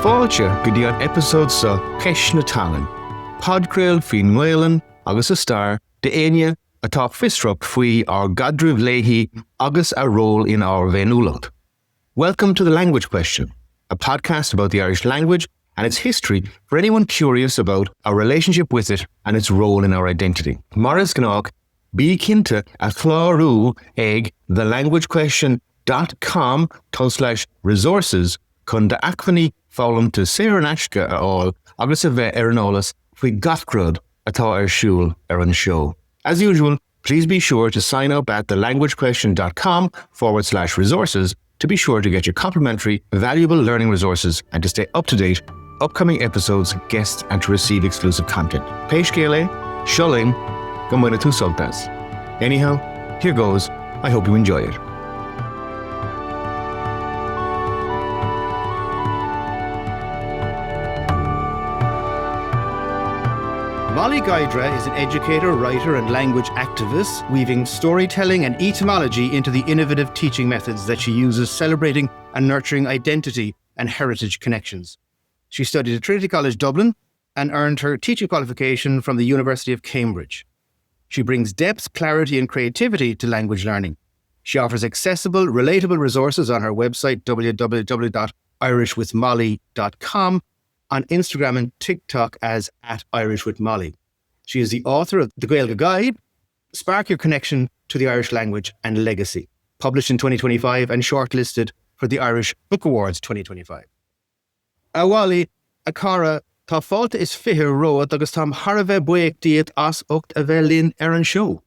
Fáilte go dtí an episód sa Ceis na Talin. Podcréil faoin Mhéileán agus a star de aine atá fistrup faoi our gadrúh léithí agus a role in our bhéanúlacht. Welcome to The Language Question, a podcast about the Irish language and its history for anyone curious about our relationship with it and its role in our identity. Maris Gnág, bí cinnte a chlárú ag thelanguagequestion.com/resources chun de acmhaní fálam to Sarah Nashka all agus a bheith ar an eolas faoi gachcrud atá ar siúl ar an show. As usual, please be sure to sign up at thelanguagequestion.com/resources to be sure to get your complimentary, valuable learning resources and to stay up to date, upcoming episodes, guests, and to receive exclusive content. Peish Gele, Shulling, Gomwena Tu Sultas. Anyhow, here goes. I hope you enjoy it. Mollie Guidera is an educator, writer, and language activist, weaving storytelling and etymology into the innovative teaching methods that she uses, celebrating and nurturing identity and heritage connections. She studied at Trinity College Dublin and earned her teaching qualification from the University of Cambridge. She brings depth, clarity, and creativity to language learning. She offers accessible, relatable resources on her website, www.irishwithmollie.com, on Instagram and TikTok as @IrishWithMollie. She is the author of The Gaeilge Guide, Spark Your Connection to the Irish Language and Legacy, published in 2025 and shortlisted for the Irish Book Awards 2025. Awali, Akara, tá fáilte is fiche road agus tá Harveh buíoch díot as ucht a bheith linn ar an show.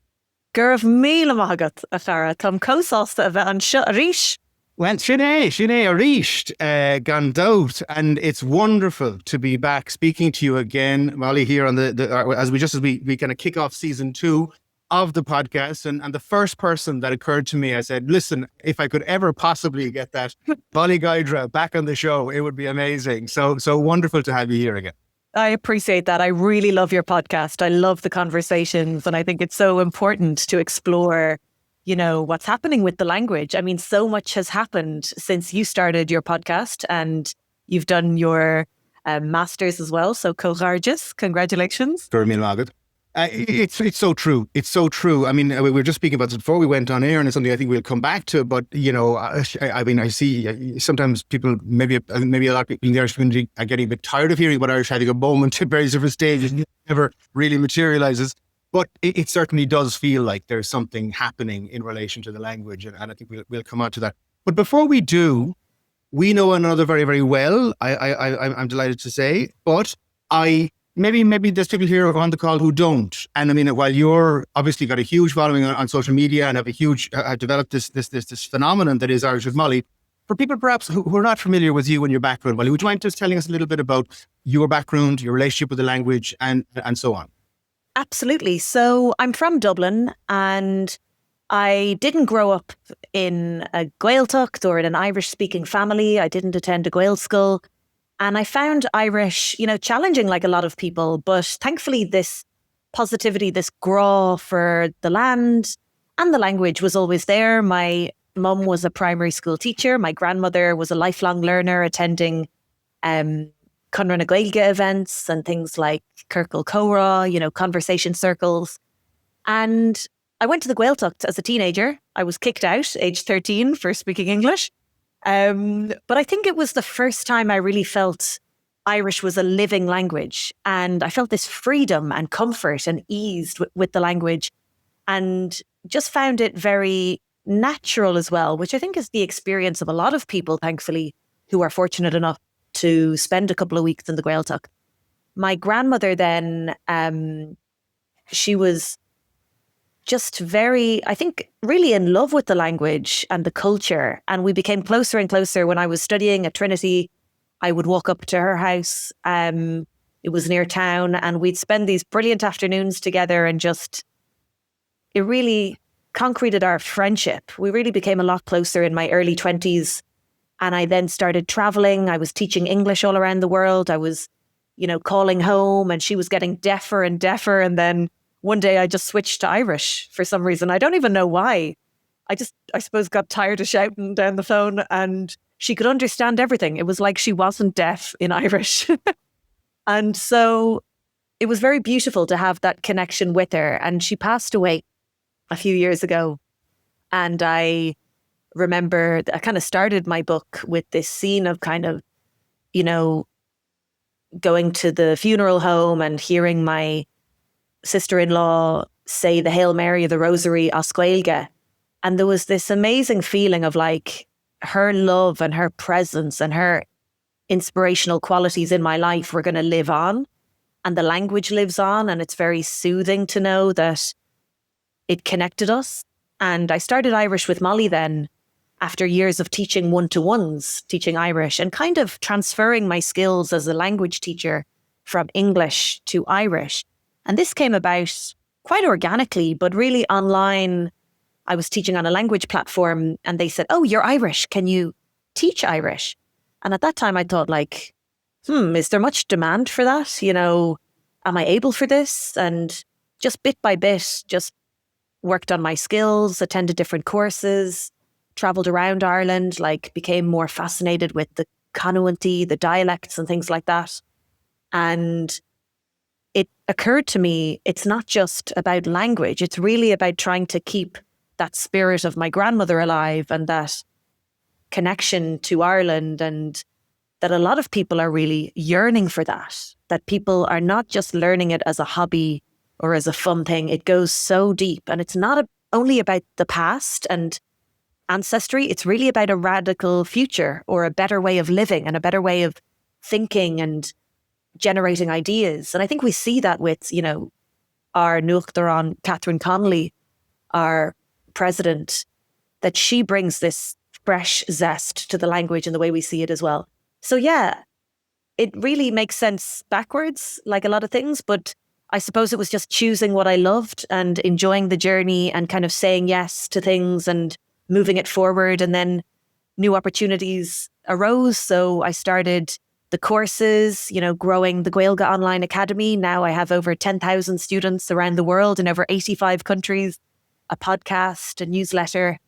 Gurb míle magat a chara, tám cósásta a bheith an seo a rís. Well, Sinead a reached gan doubt, and it's wonderful to be back speaking to you again, Mollie, here on as we kind of kick off season 2 of the podcast. And the first person that occurred to me, I said, listen, if I could ever possibly get that Mollie Guidera back on the show, it would be amazing. So wonderful to have you here again. I appreciate that. I really love your podcast. I love the conversations, and I think it's so important to explore what's happening with the language. I mean, so much has happened since you started your podcast, and you've done your master's as well. So congratulations. It's so true. It's so true. I mean, we were just speaking about this before we went on air, and it's something I think we'll come back to. But, I see sometimes people, maybe a lot of people in the Irish community are getting a bit tired of hearing about Irish having a moment at various different stages and it never really materializes. But it certainly does feel like there's something happening in relation to the language, and I think we'll come on to that. But before we do, we know one another very, very well, I'm delighted to say, but maybe there's people here on the call who don't. And I mean, while you're obviously got a huge following on social media and have developed this phenomenon that is Irish with Mollie, for people perhaps who are not familiar with you and your background, Mollie, would you mind just telling us a little bit about your background, your relationship with the language, and so on? Absolutely. So I'm from Dublin, and I didn't grow up in a Gaeltacht or in an Irish-speaking family. I didn't attend a Gael school. And I found Irish, challenging like a lot of people. But thankfully, this positivity, this graw for the land and the language was always there. My mum was a primary school teacher. My grandmother was a lifelong learner, attending Conra na Gaeilge events and things like Circle Cora, conversation circles. And I went to the Gaeltacht as a teenager. I was kicked out, age 13, for speaking English. But I think it was the first time I really felt Irish was a living language. And I felt this freedom and comfort and ease with the language, and just found it very natural as well, which I think is the experience of a lot of people, thankfully, who are fortunate enough to spend a couple of weeks in the Gaeltacht. My grandmother then, she was just very, I think, really in love with the language and the culture. And we became closer and closer. When I was studying at Trinity, I would walk up to her house. It was near town, and we'd spend these brilliant afternoons together, and it really concreted our friendship. We really became a lot closer in my early 20s. And I then started traveling. I was teaching English all around the world. I was, calling home, and she was getting deafer and deafer. And then one day I just switched to Irish for some reason. I don't even know why. I suppose got tired of shouting down the phone, and she could understand everything. It was like she wasn't deaf in Irish. And so it was very beautiful to have that connection with her. And she passed away a few years ago. And I remember I kind of started my book with this scene of kind of, you know, going to the funeral home and hearing my sister-in-law say the Hail Mary, the Rosary, As Gaeilge. And there was this amazing feeling of like her love and her presence and her inspirational qualities in my life were going to live on, and the language lives on, and it's very soothing to know that it connected us. And I started Irish with Mollie then, after years of teaching one-to-ones, teaching Irish and kind of transferring my skills as a language teacher from English to Irish. And this came about quite organically, but really online. I was teaching on a language platform and they said, "Oh, you're Irish. Can you teach Irish?" And at that time I thought like, is there much demand for that? You know, am I able for this? And just bit by bit, just worked on my skills, attended different courses, traveled around Ireland, like became more fascinated with the Canuanty, the dialects and things like that. And it occurred to me, it's not just about language. It's really about trying to keep that spirit of my grandmother alive and that connection to Ireland, and that a lot of people are really yearning for that people are not just learning it as a hobby or as a fun thing. It goes so deep, and it's not only about the past and ancestry. It's really about a radical future or a better way of living and a better way of thinking and generating ideas. And I think we see that with, you know, our Nuachtaran, Catherine Connolly, our president, that she brings this fresh zest to the language and the way we see it as well. So yeah, it really makes sense backwards, like a lot of things, but I suppose it was just choosing what I loved and enjoying the journey and kind of saying yes to things and moving it forward. And then new opportunities arose. So I started the courses, you know, growing the Gaeilge Online Academy. Now I have over 10,000 students around the world in over 85 countries, a podcast, a newsletter,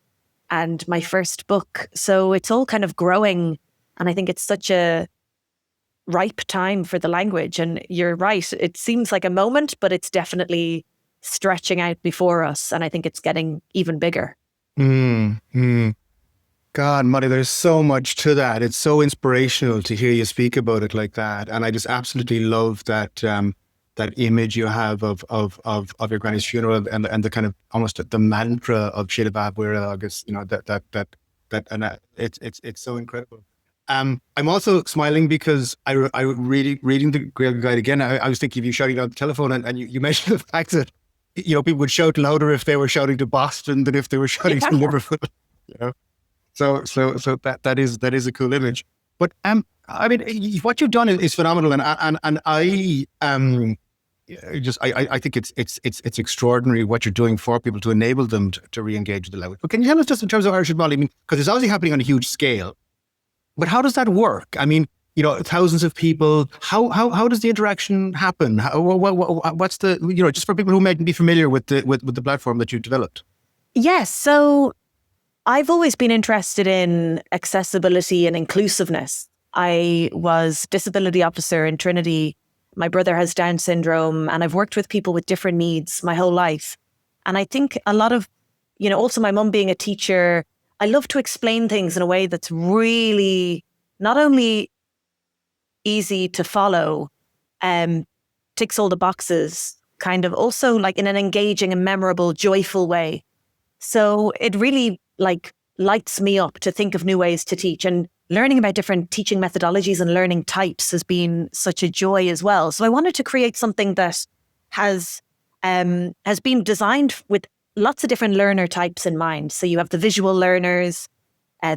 and my first book. So it's all kind of growing. And I think it's such a ripe time for the language. And you're right, it seems like a moment, but it's definitely stretching out before us. And I think it's getting even bigger. God, Mollie, there's so much to that. It's so inspirational to hear you speak about it like that. And I just absolutely love that that image you have of your granny's funeral and the kind of almost the mantra of Shilabab August, you know, it's so incredible. I'm also smiling because I reading the Gaeilge Guide again. I was thinking of you shouting on the telephone, and you mentioned the fact that, you know, people would shout louder if they were shouting to Boston than if they were shouting to Liverpool. You know, so that is a cool image. But I mean, what you've done is phenomenal, and I I think it's extraordinary what you're doing for people to enable them to re-engage with the language. But can you tell us just in terms of Irish and Mollie? I mean, because it's obviously happening on a huge scale. But how does that work? I mean, you know, thousands of people. How does the interaction happen? What's the, you know, just for people who might be familiar with the platform that you developed? Yes. So I've always been interested in accessibility and inclusiveness. I was disability officer in Trinity. My brother has Down syndrome, and I've worked with people with different needs my whole life. And I think a lot of, you know, also my mum being a teacher, I love to explain things in a way that's really not only easy to follow, ticks all the boxes, kind of also like in an engaging and memorable, joyful way. So it really like lights me up to think of new ways to teach, and learning about different teaching methodologies and learning types has been such a joy as well. So I wanted to create something that has been designed with lots of different learner types in mind. So you have the visual learners,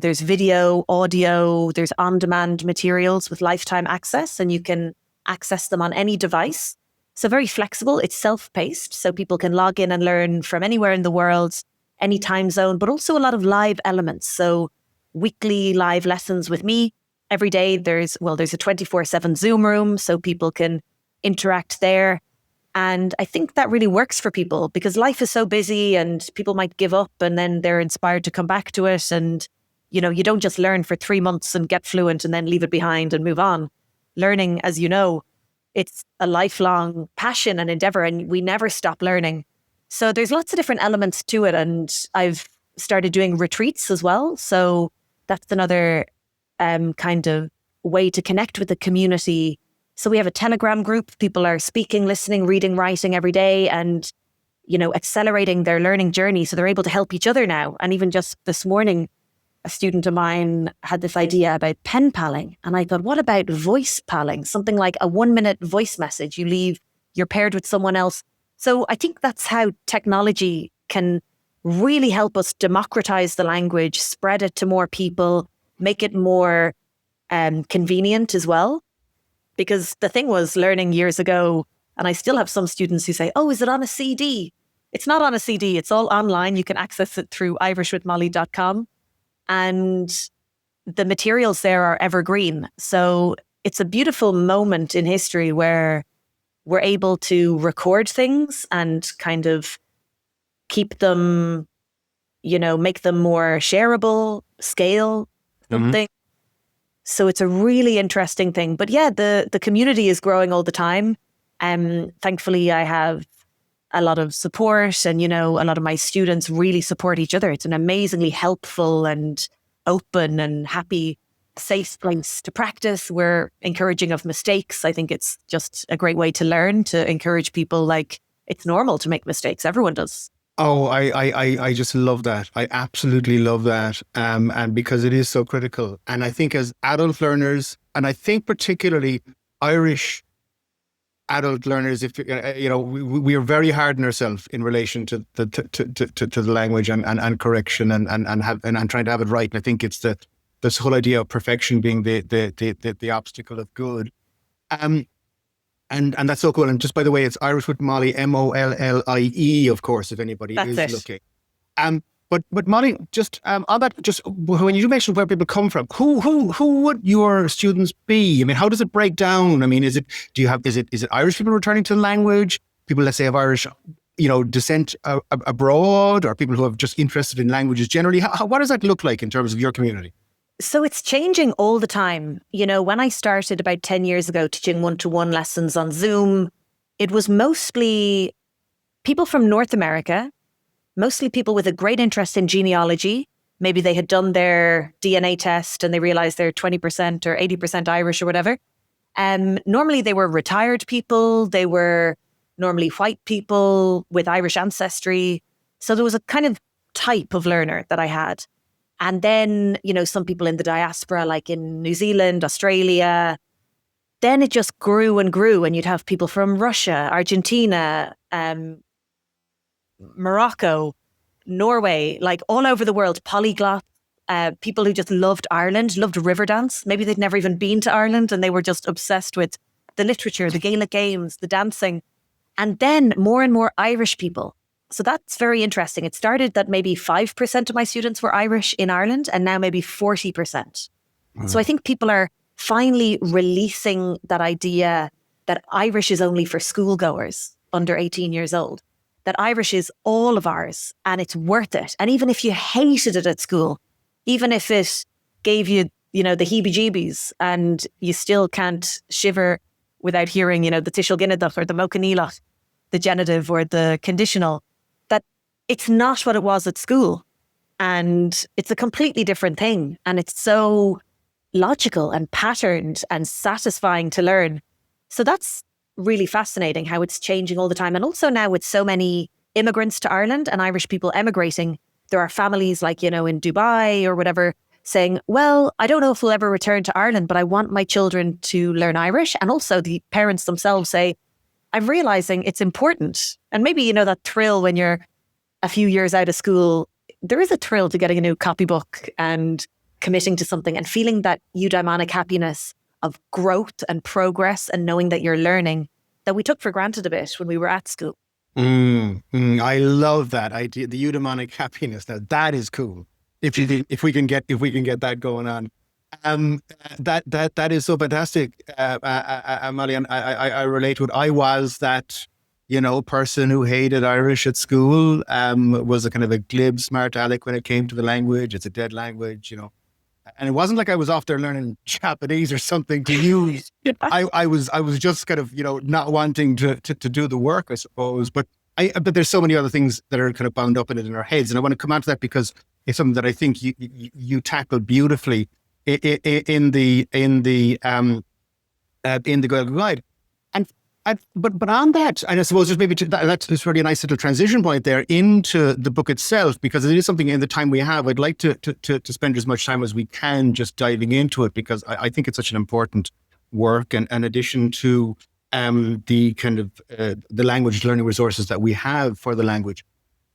there's video, audio, there's on-demand materials with lifetime access, and you can access them on any device. So very flexible, it's self-paced, so people can log in and learn from anywhere in the world, any time zone, but also a lot of live elements. So weekly live lessons with me. Every day there's a 24/7 Zoom room, so people can interact there. And I think that really works for people because life is so busy and people might give up, and then they're inspired to come back to it. And, You don't just learn for 3 months and get fluent and then leave it behind and move on. Learning, as you know, it's a lifelong passion and endeavor, and we never stop learning. So there's lots of different elements to it. And I've started doing retreats as well. So that's another kind of way to connect with the community. So we have a Telegram group. People are speaking, listening, reading, writing every day, and accelerating their learning journey. So they're able to help each other now. And even just this morning, a student of mine had this idea about pen paling. And I thought, what about voice paling? Something like a 1-minute voice message you leave, you're paired with someone else. So I think that's how technology can really help us democratize the language, spread it to more people, make it more convenient as well. Because the thing was, learning years ago, and I still have some students who say, oh, is it on a CD? It's not on a CD. It's all online. You can access it through irishwithmollie.com. And the materials there are evergreen. So it's a beautiful moment in history where we're able to record things and kind of keep them, make them more shareable, scale something. So it's a really interesting thing. But yeah, the community is growing all the time. Thankfully, I have a lot of support, and, a lot of my students really support each other. It's an amazingly helpful and open and happy, safe place to practice. We're encouraging of mistakes. I think it's just a great way to learn, to encourage people, like, it's normal to make mistakes. Everyone does. Oh, I just love that. I absolutely love that. And because it is so critical. And I think as adult learners, and I think particularly Irish adult learners, if we are very hard on ourselves in relation to the language and correction and trying to have it right. And I think it's this whole idea of perfection being the obstacle of good. And that's so cool. And just by the way, it's Irish with Mollie, Mollie, of course, if anybody is looking. But Mollie, just on that, just when you mentioned where people come from, who would your students be? I mean, how does it break down? I mean, is it Irish people returning to the language? People, let's say, of Irish, descent abroad, or people who are just interested in languages generally? What does that look like in terms of your community? So it's changing all the time. When I started about 10 years ago teaching one-to-one lessons on Zoom, it was mostly people from North America, mostly people with a great interest in genealogy. Maybe they had done their DNA test and they realized they're 20% or 80% Irish or whatever. Normally they were retired people. They were normally white people with Irish ancestry. So there was a kind of type of learner that I had. And then, some people in the diaspora, like in New Zealand, Australia. Then it just grew and grew. And you'd have people from Russia, Argentina, Morocco, Norway, like all over the world, polyglot, people who just loved Ireland, loved Riverdance. Maybe they'd never even been to Ireland and they were just obsessed with the literature, the Gaelic games, the dancing. And then more and more Irish people. So that's very interesting. It started that maybe 5% of my students were Irish in Ireland, and now maybe 40%. So I think people are finally releasing that idea that Irish is only for schoolgoers under 18 years old, that Irish is all of ours and it's worth it. And even if you hated it at school, even if it gave you, the heebie-jeebies, and you still can't shiver without hearing, the Tishel Ginnadach or the Mokanilach, the genitive or the conditional, that it's not what it was at school. And it's a completely different thing. And it's so logical and patterned and satisfying to learn. So that's really fascinating how it's changing all the time. And also now with so many immigrants to Ireland and Irish people emigrating, there are families like, in Dubai or whatever saying, well, I don't know if we'll ever return to Ireland, but I want my children to learn Irish. And also the parents themselves say, I'm realizing it's important. And maybe, that thrill when you're a few years out of school, there is a thrill to getting a new copybook and committing to something and feeling that eudaimonic happiness of growth and progress and knowing that you're learning that we took for granted a bit when we were at school. I love that idea, the eudaimonic happiness. Now that is cool. If we can get that going on, that is so fantastic, Mollie. And I relate to it. I was that person who hated Irish at school. Was a kind of a glib, smart aleck when it came to the language. It's a dead language, And it wasn't like I was off there learning Japanese or something to use. I was just kind of, not wanting to do the work, I suppose. But there's so many other things that are kind of bound up in it in our heads. And I want to come on to that because it's something that I think you tackled beautifully in the Guide. But on that, and I suppose just maybe that's really a nice little transition point there into the book itself, because it is something in the time we have, I'd like to spend as much time as we can just diving into it, because I think it's such an important work, and in addition to the kind of the language learning resources that we have for the language.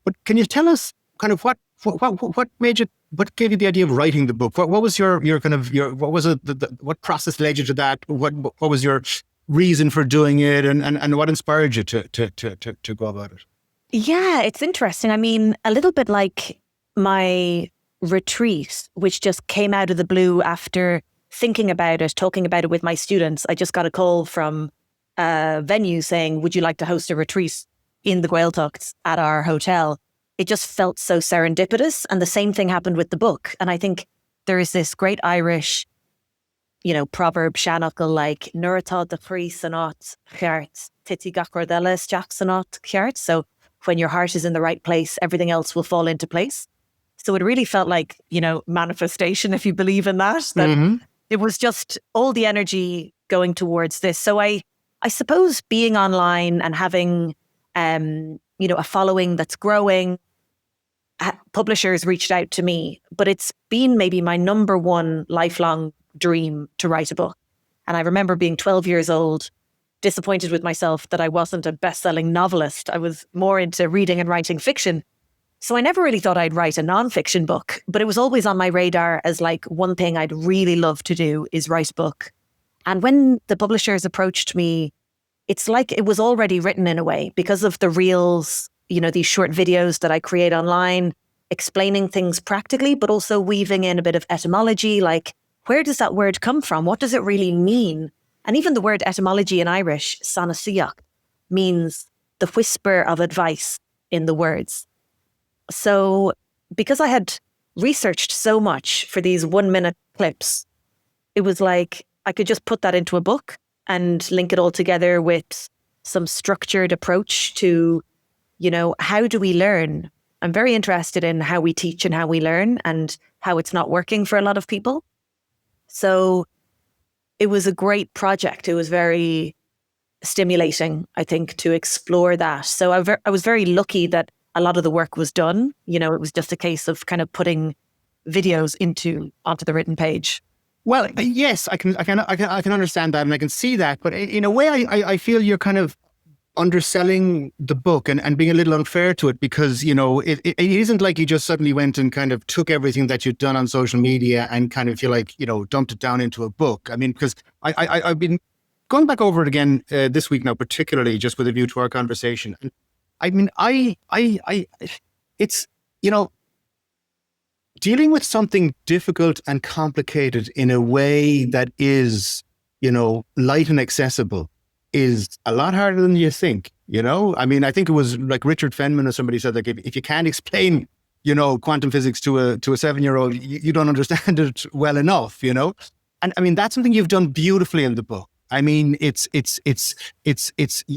But can you tell us kind of what made you, what gave you the idea of writing the book? What was your kind of what was it? What process led you to that? What was your reason for doing it, and what inspired you to go about it? Yeah, it's interesting. I mean, a little bit like my retreat, which just came out of the blue after thinking about it, talking about it with my students. I just got a call from a venue saying, would you like to host a retreat in the Gaeltacht at our hotel? It just felt so serendipitous. And the same thing happened with the book. And I think there is this great Irish proverb Shanachal, like Nuratá de Chrí sanát cheart, Titi Gacordelis Jack sanát cheart. So when your heart is in the right place, everything else will fall into place. So it really felt like, manifestation, if you believe in that, It was just all the energy going towards this. So I suppose being online and having, a following that's growing, publishers reached out to me, but it's been maybe my number one lifelong dream to write a book. And I remember being 12 years old, disappointed with myself that I wasn't a best-selling novelist. I was more into reading and writing fiction. So I never really thought I'd write a non-fiction book, but it was always on my radar as like one thing I'd really love to do is write a book. And when the publishers approached me, it's like it was already written in a way because of the reels, these short videos that I create online, explaining things practically, but also weaving in a bit of etymology, like where does that word come from? What does it really mean? And even the word etymology in Irish, sanasiach, means the whisper of advice in the words. So because I had researched so much for these 1-minute clips, it was like I could just put that into a book and link it all together with some structured approach to, how do we learn? I'm very interested in how we teach and how we learn and how it's not working for a lot of people. So it was a great project. It was very stimulating, I think, to explore that. So I was very lucky that a lot of the work was done. It was just a case of kind of putting videos onto the written page. Well, yes, I can understand that, and I can see that. But in a way, I feel you're kind of underselling the book and being a little unfair to it, because it isn't like you just suddenly went and kind of took everything that you'd done on social media and kind of dumped it down into a book. I mean, because I've been going back over it again this week now, particularly just with a view to our conversation. And I mean, it's dealing with something difficult and complicated in a way that is light and accessible is a lot harder than you think, I mean, I think it was like Richard Feynman or somebody said that if you can't explain, quantum physics to a 7-year-old, you don't understand it well enough, And I mean, that's something you've done beautifully in the book. I mean,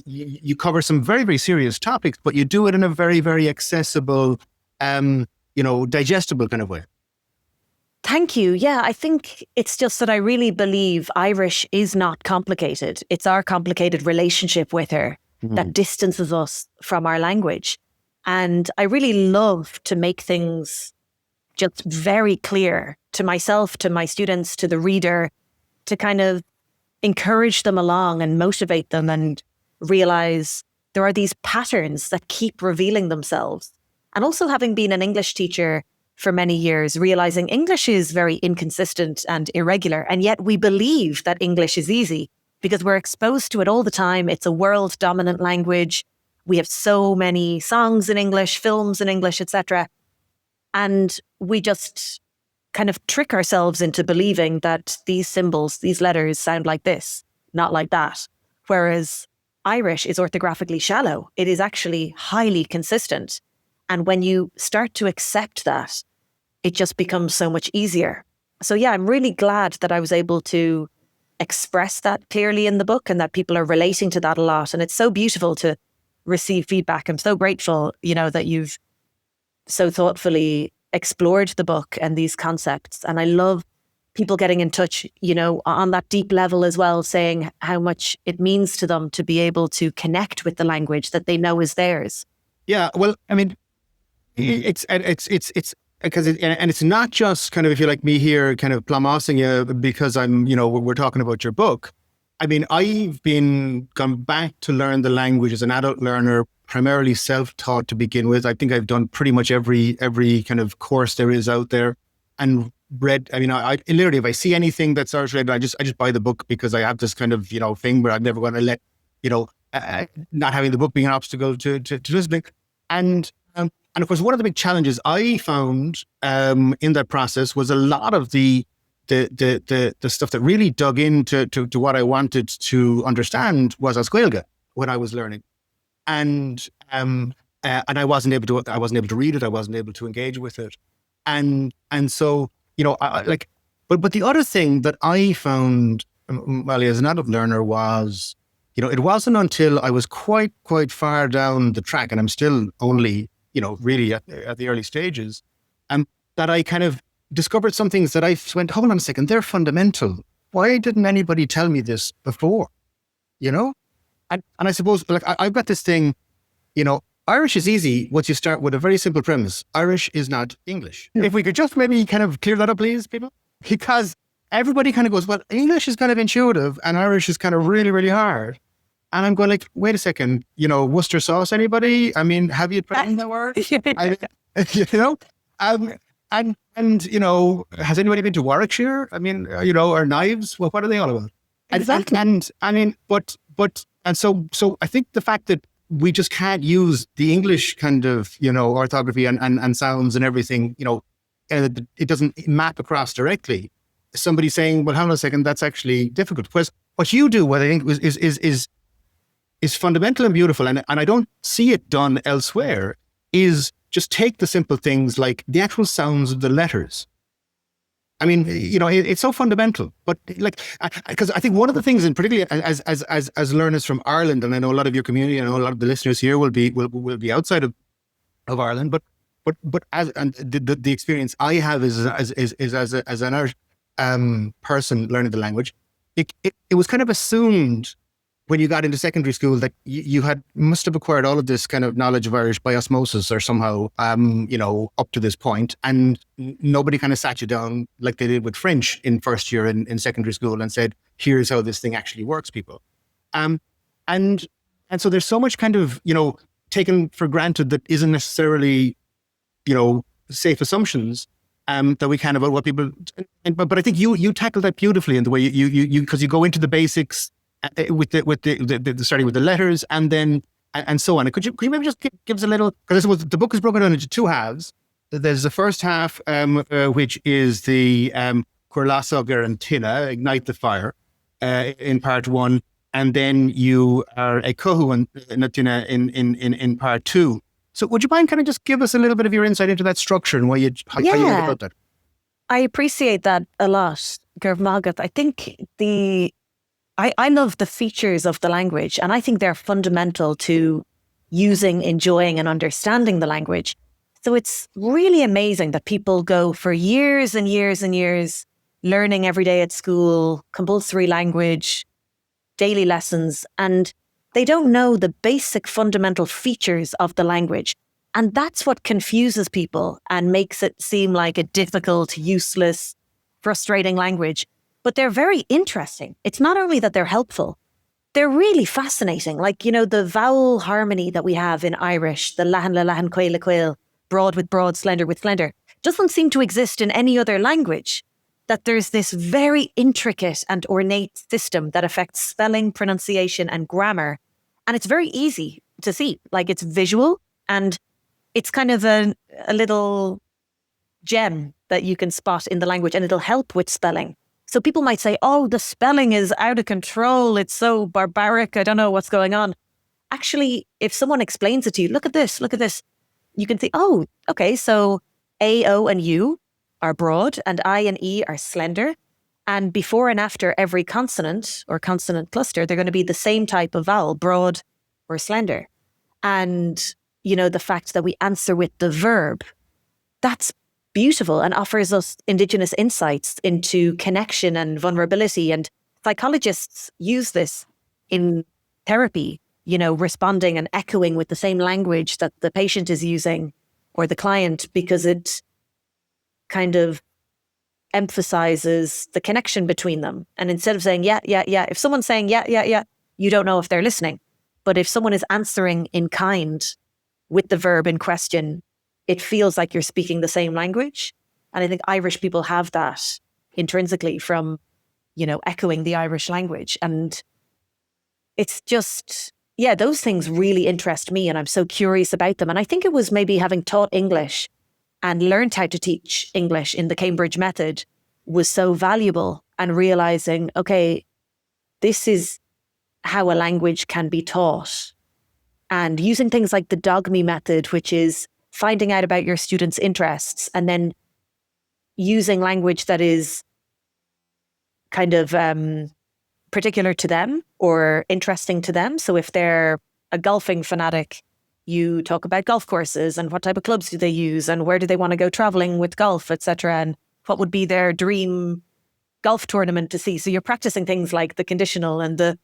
you cover some very, very serious topics, but you do it in a very, very accessible, digestible kind of way. Thank you. Yeah, I think it's just that I really believe Irish is not complicated. It's our complicated relationship with her that distances us from our language. And I really love to make things just very clear to myself, to my students, to the reader, to kind of encourage them along and motivate them and realize there are these patterns that keep revealing themselves. And also having been an English teacher for many years, realizing English is very inconsistent and irregular. And yet we believe that English is easy because we're exposed to it all the time. It's a world dominant language. We have so many songs in English, films in English, etc. And we just kind of trick ourselves into believing that these symbols, these letters sound like this, not like that. Whereas Irish is orthographically shallow. It is actually highly consistent. And when you start to accept that, it just becomes so much easier. So yeah, I'm really glad that I was able to express that clearly in the book and that people are relating to that a lot. And it's so beautiful to receive feedback. I'm so grateful, that you've so thoughtfully explored the book and these concepts. And I love people getting in touch, on that deep level as well, saying how much it means to them to be able to connect with the language that they know is theirs. Yeah, well, I mean, it's because and it's not just kind of, if you're like me here, kind of plumossing you because we're talking about your book. I mean, I've gone back to learn the language as an adult learner, primarily self-taught to begin with. I think I've done pretty much every kind of course there is out there, and read. I mean, I literally, if I see anything that's Irish related, I just buy the book, because I have this kind of thing where I'm never going to let not having the book being an obstacle to listening. And of course, one of the big challenges I found in that process was a lot of the stuff that really dug into what I wanted to understand was as Gaeilge when I was learning, and I wasn't able to read it. I wasn't able to engage with it, and so but the other thing that I found, Mollie, as an adult learner was, it wasn't until I was quite far down the track, and I'm still only really at the early stages, that I kind of discovered some things that I went, hold on a second, they're fundamental. Why didn't anybody tell me this before? And I suppose, I've got this thing, Irish is easy once you start with a very simple premise. Irish is not English. Yeah. If we could just maybe kind of clear that up, please, people, because everybody kind of goes, well, English is kind of intuitive and Irish is kind of really, really hard. And I'm going like, wait a second, Worcester sauce, anybody? I mean, have you tried that word? And has anybody been to Warwickshire? I mean, or knives? Well, what are they all about? Exactly. And I mean, so I think the fact that we just can't use the English kind of, orthography and sounds and everything, it doesn't map across directly. Somebody saying, well, hold on a second, that's actually difficult. Because what you do, what I think is fundamental and beautiful, and I don't see it done elsewhere, is just take the simple things like the actual sounds of the letters. I mean, it's so fundamental, but because I think one of the things, and particularly as learners from Ireland, and I know a lot of your community, I know a lot of the listeners here will be outside of Ireland, but the experience I have is as an Irish person learning the language, it was kind of assumed when you got into secondary school that you must have acquired all of this kind of knowledge of Irish by osmosis or somehow, up to this point, and nobody kind of sat you down like they did with French in first year in secondary school and said, here's how this thing actually works, people. And so there's so much kind of, taken for granted that isn't necessarily, safe assumptions, that we kind of, what people, but I think you tackle that beautifully in the way you because you go into the basics, with the starting with the letters and then and so on. Could you maybe just give us a little, because the book is broken down into two halves. There's the first half, which is the Cuirlasagar and Tina, Ignite the Fire, in part one, and then you are a Cohu and Tina in part two. So would you mind kind of just give us a little bit of your insight into that structure and how you think about that? I appreciate that a lot, Gerv Malgath. I think I love the features of the language, and I think they're fundamental to using, enjoying, and understanding the language. So it's really amazing that people go for years and years and years learning every day at school, compulsory language, daily lessons, and they don't know the basic fundamental features of the language. And that's what confuses people and makes it seem like a difficult, useless, frustrating language. But they're very interesting. It's not only that they're helpful, they're really fascinating. Like, the vowel harmony that we have in Irish, the lahan, la lahan, quail, la quail, broad with broad, slender with slender, doesn't seem to exist in any other language. That there's this very intricate and ornate system that affects spelling, pronunciation, and grammar. And it's very easy to see. Like, it's visual, and it's kind of a little gem that you can spot in the language, and it'll help with spelling. So people might say, oh, the spelling is out of control. It's so barbaric. I don't know what's going on. Actually, if someone explains it to you, look at this, you can think, oh, okay, so A, O, and U are broad and I and E are slender. And before and after every consonant or consonant cluster, they're going to be the same type of vowel, broad or slender. And, the fact that we answer with the verb, that's beautiful and offers us indigenous insights into connection and vulnerability. And psychologists use this in therapy, responding and echoing with the same language that the patient is using or the client, because it kind of emphasizes the connection between them. And instead of saying, yeah, yeah, yeah, if someone's saying, yeah, yeah, yeah, you don't know if they're listening. But if someone is answering in kind with the verb in question, it feels like you're speaking the same language. And I think Irish people have that intrinsically from, echoing the Irish language. And it's just, those things really interest me and I'm so curious about them. And I think it was maybe having taught English and learned how to teach English in the Cambridge method was so valuable, and realizing, okay, this is how a language can be taught. And using things like the Dogme method, which is finding out about your students' interests and then using language that is kind of particular to them or interesting to them. So if they're a golfing fanatic, you talk about golf courses and what type of clubs do they use and where do they want to go traveling with golf, etc. And what would be their dream golf tournament to see. So you're practicing things like the conditional and the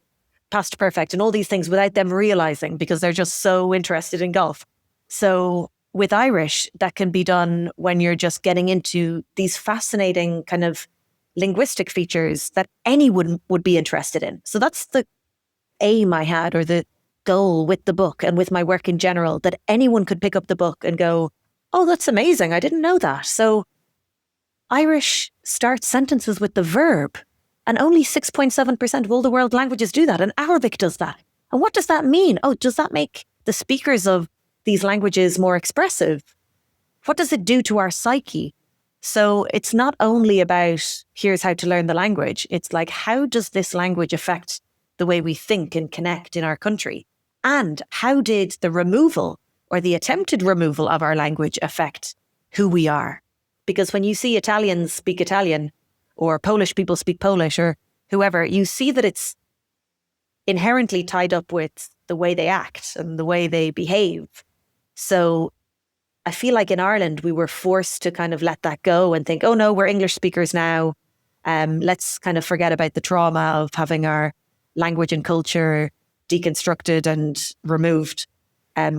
past perfect and all these things without them realizing, because they're just so interested in golf. So with Irish, that can be done when you're just getting into these fascinating kind of linguistic features that anyone would be interested in. So that's the aim I had, or the goal with the book and with my work in general, that anyone could pick up the book and go, oh, that's amazing. I didn't know that. So Irish starts sentences with the verb, and only 6.7% of all the world languages do that. And Arabic does that. And what does that mean? Oh, does that make the speakers of these languages more expressive? What does it do to our psyche? So it's not only about here's how to learn the language. It's like, how does this language affect the way we think and connect in our country? And how did the removal or the attempted removal of our language affect who we are? Because when you see Italians speak Italian, or Polish people speak Polish, or whoever, you see that it's inherently tied up with the way they act and the way they behave. So I feel like in Ireland, we were forced to kind of let that go and think, oh no, we're English speakers now. Let's kind of forget about the trauma of having our language and culture deconstructed and removed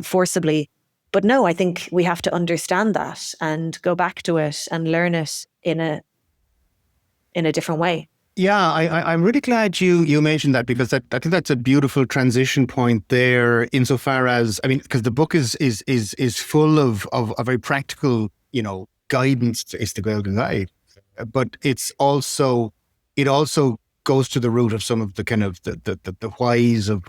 forcibly. But no, I think we have to understand that and go back to it and learn it in a different way. Yeah, I'm really glad you mentioned that, because I think that's a beautiful transition point there, insofar as, I mean, because the book is full of a very practical, guidance. It's the Golden Guide, but it also goes to the root of some of the kind of the whys of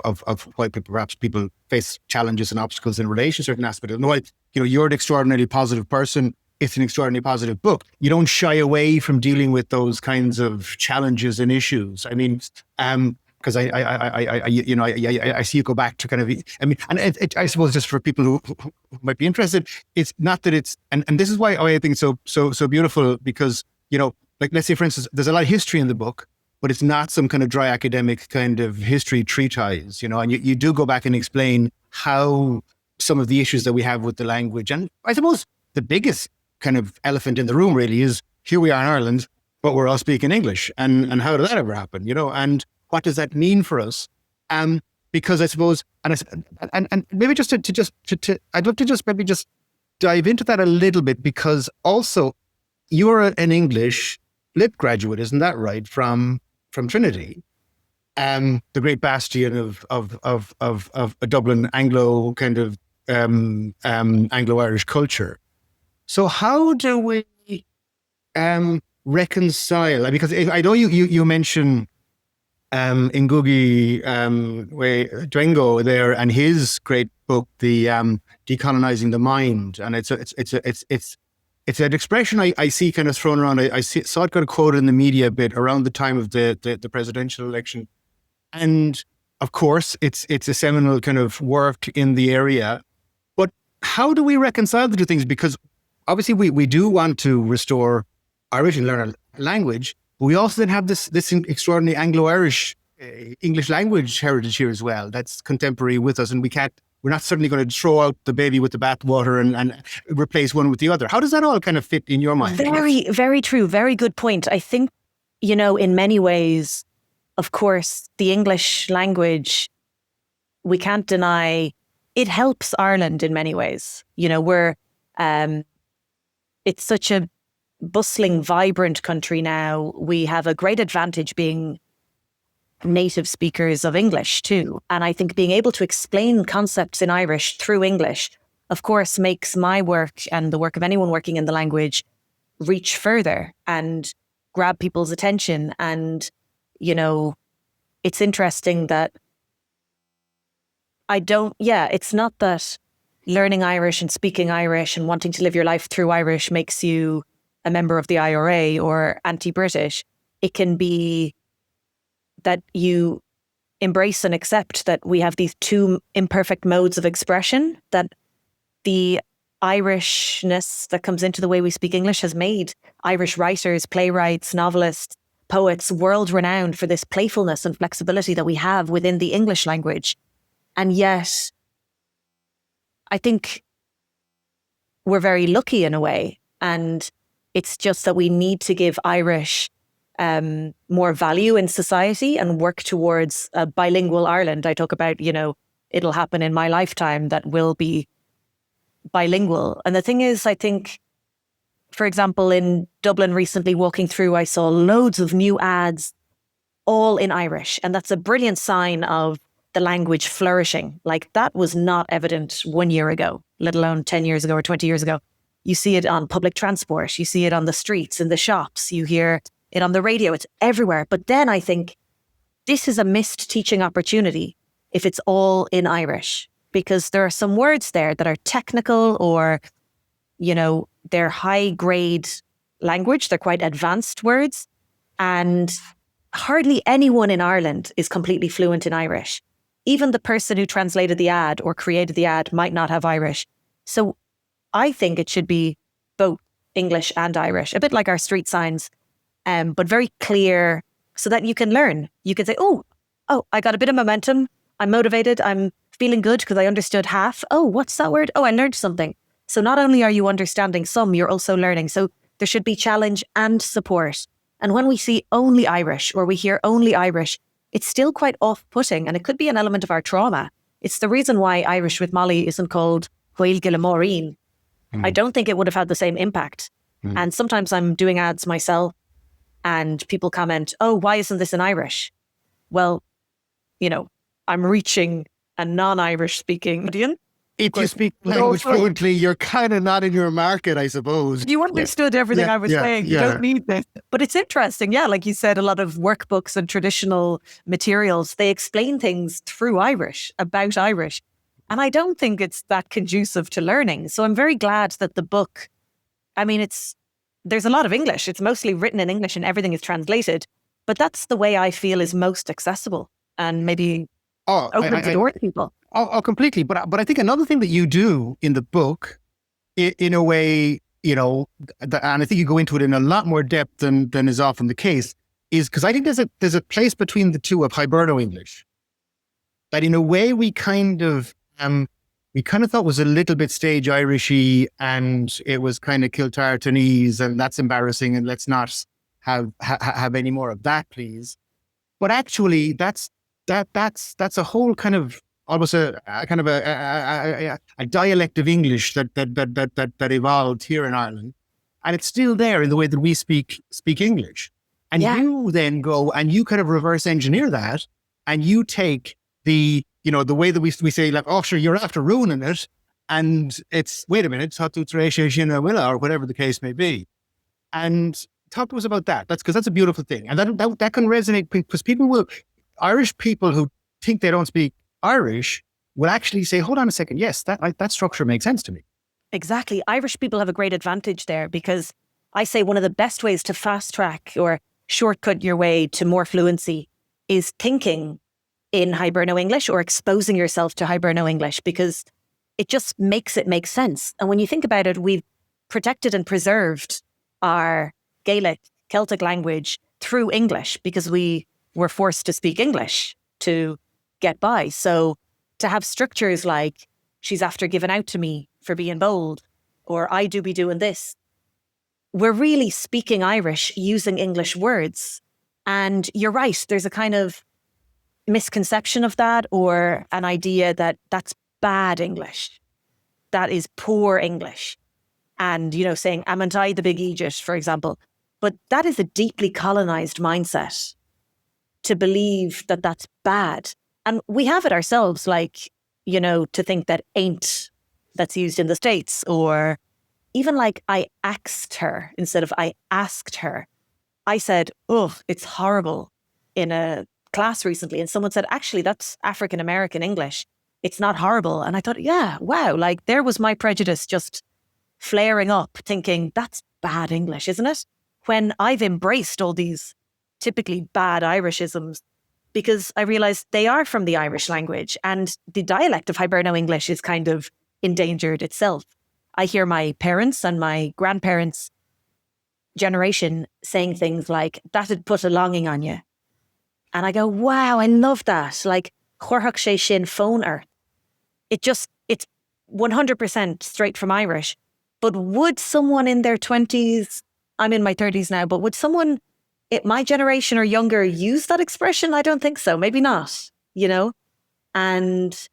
why people face challenges and obstacles in relation to certain aspects. And while, you're an extraordinarily positive person, it's an extraordinarily positive book. You don't shy away from dealing with those kinds of challenges and issues. I mean, because I see you go back to kind of, I mean, and I suppose just for people who might be interested, it's not that it's, and this is why I think it's so beautiful, because, like, let's say, for instance, there's a lot of history in the book, but it's not some kind of dry academic kind of history treatise, and you do go back and explain how some of the issues that we have with the language. And I suppose the biggest kind of elephant in the room really is, here we are in Ireland, but we're all speaking English. And how did that ever happen? And what does that mean for us? Because I suppose, and maybe just to I'd love to just maybe just dive into that a little bit, because also you're an English lit graduate, isn't that right? From Trinity, the great bastion of a Dublin Anglo kind of Anglo-Irish culture. So how do we reconcile? Because I know you mentioned Ngugi Dwengo there, and his great book, the Decolonizing the Mind, and it's an expression I see kind of thrown around. I saw it got quoted in the media a bit around the time of the presidential election, and of course it's a seminal kind of work in the area. But how do we reconcile the two things? Because obviously we do want to restore Irish and learn a language. But we also then have this extraordinary Anglo-Irish English language heritage here as well. That's contemporary with us, and we're not suddenly going to throw out the baby with the bathwater and replace one with the other. How does that all kind of fit in your mind? Very, very true. Very good point. I think, in many ways, of course, the English language, we can't deny it helps Ireland in many ways. It's such a bustling, vibrant country now. We have a great advantage being native speakers of English too. And I think being able to explain concepts in Irish through English, of course, makes my work and the work of anyone working in the language reach further and grab people's attention. And, it's interesting that it's not that learning Irish and speaking Irish and wanting to live your life through Irish makes you a member of the IRA or anti-British. It can be that you embrace and accept that we have these two imperfect modes of expression, that the Irishness that comes into the way we speak English has made Irish writers, playwrights, novelists, poets world-renowned for this playfulness and flexibility that we have within the English language. And yet, I think we're very lucky in a way. And it's just that we need to give Irish more value in society and work towards a bilingual Ireland. I talk about, it'll happen in my lifetime that will be bilingual. And the thing is, I think, for example, in Dublin recently walking through, I saw loads of new ads, all in Irish. And that's a brilliant sign of the language flourishing. Like that was not evident 1 year ago, let alone 10 years ago or 20 years ago. You see it on public transport. You see it on the streets, in the shops. You hear it on the radio. It's everywhere. But then I think this is a missed teaching opportunity if it's all in Irish, because there are some words there that are technical or, they're high grade language. They're quite advanced words. And hardly anyone in Ireland is completely fluent in Irish. Even the person who translated the ad or created the ad might not have Irish. So I think it should be both English and Irish, a bit like our street signs, but very clear so that you can learn. You can say, oh, I got a bit of momentum. I'm motivated. I'm feeling good because I understood half. Oh, what's that word? Oh, I learned something. So not only are you understanding some, you're also learning. So there should be challenge and support. And when we see only Irish or we hear only Irish, it's still quite off-putting, and it could be an element of our trauma. It's the reason why Irish with Mollie isn't called Gael Gillamoreen. I don't think it would have had the same impact. And sometimes I'm doing ads myself and people comment, oh, why isn't this in Irish? Well, I'm reaching a non-Irish speaking audience. If you speak language fluently, you're kind of not in your market, I suppose. You understood everything I was saying. You don't need this. But it's interesting. Yeah, like you said, a lot of workbooks and traditional materials, they explain things through Irish, about Irish. And I don't think it's that conducive to learning. So I'm very glad that the book, there's a lot of English. It's mostly written in English and everything is translated. But that's the way I feel is most accessible and maybe opens the door to people. Oh, completely. But I think another thing that you do in the book, in a way, and I think you go into it in a lot more depth than is often the case, is because I think there's a place between the two of Hiberno English that in a way we kind of thought was a little bit stage Irishy, and it was kind of Kiltartanese, and that's embarrassing, and let's not have any more of that, please. But actually, that's a whole kind of almost a dialect of English that evolved here in Ireland, and it's still there in the way that we speak English. And you then go and you kind of reverse engineer that, and you take the way that we say, like, oh, sure, you're after ruining it, and it's, wait a minute, or whatever the case may be. And talk to us about that. That's because that's a beautiful thing, and that can resonate, because Irish people who think they don't speak Irish will actually say, hold on a second, yes, that structure makes sense to me. Exactly. Irish people have a great advantage there, because I say one of the best ways to fast track or shortcut your way to more fluency is thinking in Hiberno English or exposing yourself to Hiberno English, because it just makes it make sense. And when you think about it, we've protected and preserved our Gaelic, Celtic language through English because we were forced to speak English to get by. So to have structures like she's after giving out to me for being bold, or I do be doing this, we're really speaking Irish using English words. And you're right, there's a kind of misconception of that, or an idea that that's bad English. That is poor English. And, you know, saying, amn't I the big Egypt, for example. But that is a deeply colonized mindset to believe that that's bad. And we have it ourselves, like, you know, to think that ain't that's used in the States, or even like I axed her instead of I asked her. I said, oh, it's horrible in a class recently. And someone said, actually, that's African American English. It's not horrible. And I thought, yeah, wow, like there was my prejudice just flaring up, thinking that's bad English, isn't it? When I've embraced all these typically bad Irishisms because I realized they are from the Irish language, and the dialect of Hiberno English is kind of endangered itself. I hear my parents and my grandparents' generation saying things like, that'd put a longing on you. And I go, wow, I love that. Like, chuirthach sé sin fónar. It's 100% straight from Irish. But would someone in their 20s, I'm in my 30s now, but would someone my generation or younger use that expression? I don't think so. Maybe not, you know? And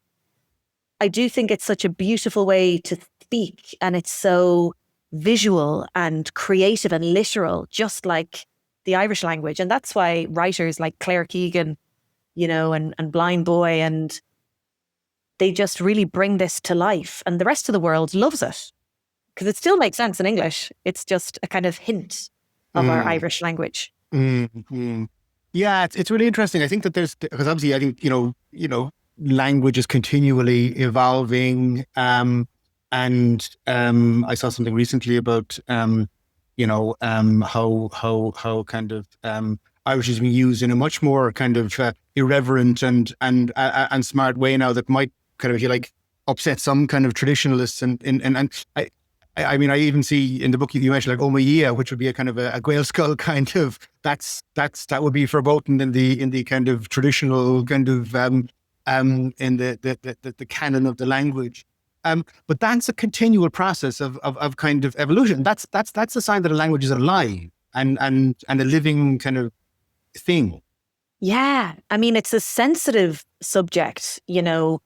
I do think it's such a beautiful way to speak, and it's so visual and creative and literal, just like the Irish language. And that's why writers like Claire Keegan, you know, and Blind Boy, and they just really bring this to life. And the rest of the world loves it because it still makes sense in English. It's just a kind of hint of our Irish language. Mm-hmm. Yeah, it's really interesting. I think that because obviously I think, you know, language is continually evolving. And I saw something recently about, you know, how kind of Irish is being used in a much more kind of irreverent and smart way now that might kind of, if you like, upset some kind of traditionalists. And I mean, I even see in the book you mentioned like Omaia, which would be a kind of a Gael skull kind of, that would be verboten in the kind of traditional kind of in the canon of the language. But that's a continual process of kind of evolution. That's a sign that a language is alive and a living kind of thing. Yeah. I mean, it's a sensitive subject, you know.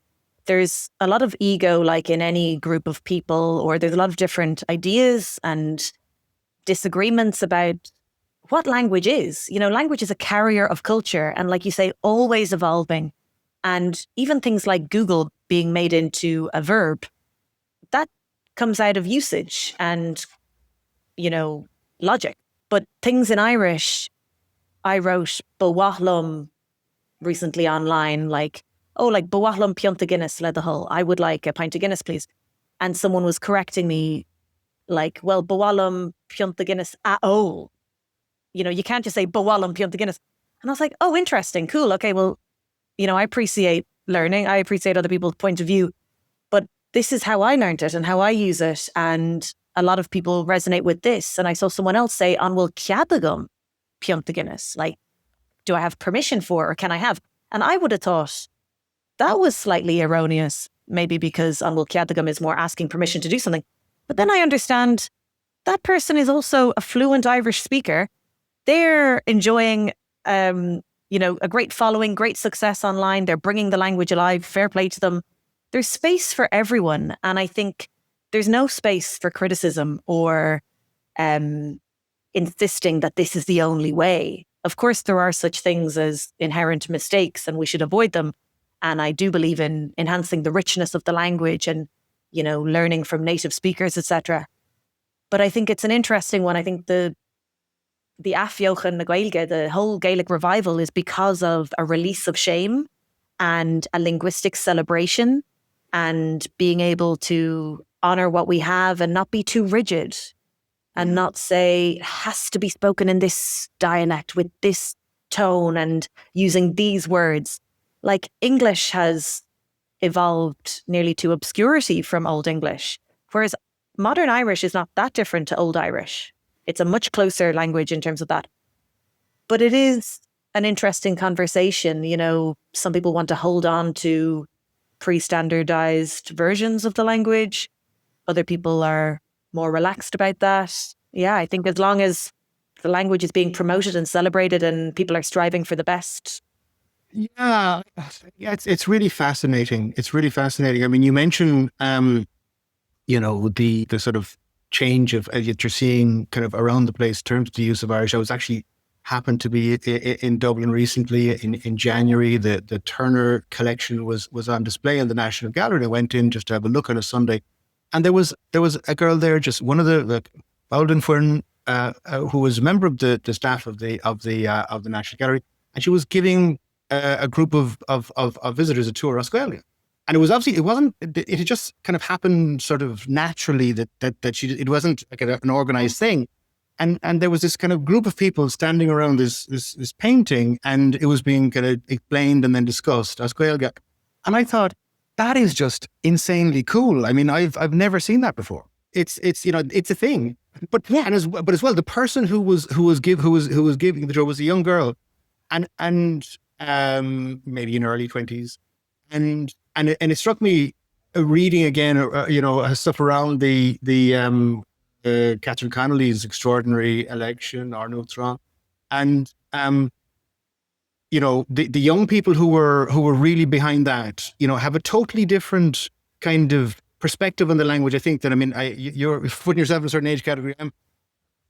There's a lot of ego, like in any group of people, or there's a lot of different ideas and disagreements about what language is. You know, language is a carrier of culture, and like you say, always evolving. And even things like Google being made into a verb, that comes out of usage and, you know, logic. But things in Irish, I wrote Bawathlum recently online, like, oh, like Bawathlum Pianta Guinness le the hull. I would like a pint of Guinness, please. And someone was correcting me, like, well, Bawathlum Pianta Guinness oh. You know, you can't just say Bawathlum Pianta Guinness. And I was like, oh, interesting, cool. Okay, well, you know, I appreciate learning. I appreciate other people's point of view. But this is how I learned it and how I use it. And a lot of people resonate with this. And I saw someone else say, an bhfuil ceadagam Pianta Guinness. Like, do I have permission for, or can I have? And I would have thought that was slightly erroneous, maybe because an bhfuil ceadagam is more asking permission to do something. But then I understand that person is also a fluent Irish speaker. They're enjoying, you know, a great following, great success online. They're bringing the language alive. Fair play to them. There's space for everyone. And I think there's no space for criticism or insisting that this is the only way. Of course, there are such things as inherent mistakes and we should avoid them. And I do believe in enhancing the richness of the language and, you know, learning from native speakers, etc. But I think it's an interesting one. I think the Afioch and the Gaeilge, the whole Gaelic revival, is because of a release of shame and a linguistic celebration and being able to honor what we have and not be too rigid and not say it has to be spoken in this dialect with this tone and using these words. Like, English has evolved nearly to obscurity from Old English, whereas modern Irish is not that different to Old Irish. It's a much closer language in terms of that. But it is an interesting conversation. Some people want to hold on to pre-standardized versions of the language. Other people are more relaxed about that. Yeah, I think as long as the language is being promoted and celebrated and people are striving for the best. Yeah, yeah, it's really fascinating. It's really fascinating. I mean, you mentioned, the sort of change of that you're seeing kind of around the place in terms of the use of Irish. I was actually happened to be in Dublin recently in January. The Turner collection was on display in the National Gallery. I went in just to have a look on a Sunday, and there was a girl there, just one of the Baldwin Fern, who was a member of the staff of the National Gallery, and she was giving a group of visitors a tour of Australia. And it was obviously, it had just kind of happened sort of naturally that it wasn't like an organized thing. And there was this kind of group of people standing around this painting, and it was being kind of explained and then discussed as Gaeilge. And I thought, that is just insanely cool. I mean, I've never seen that before. It's it's a thing. But yeah, and as well, the person who was giving the tour was a young girl, and maybe in her early 20s, and it struck me, reading again, stuff around Catherine Connolly's extraordinary election, Arnold Strong, and the young people who were really behind that, have a totally different kind of perspective on the language. I think that, I mean, you're putting yourself in a certain age category. I'm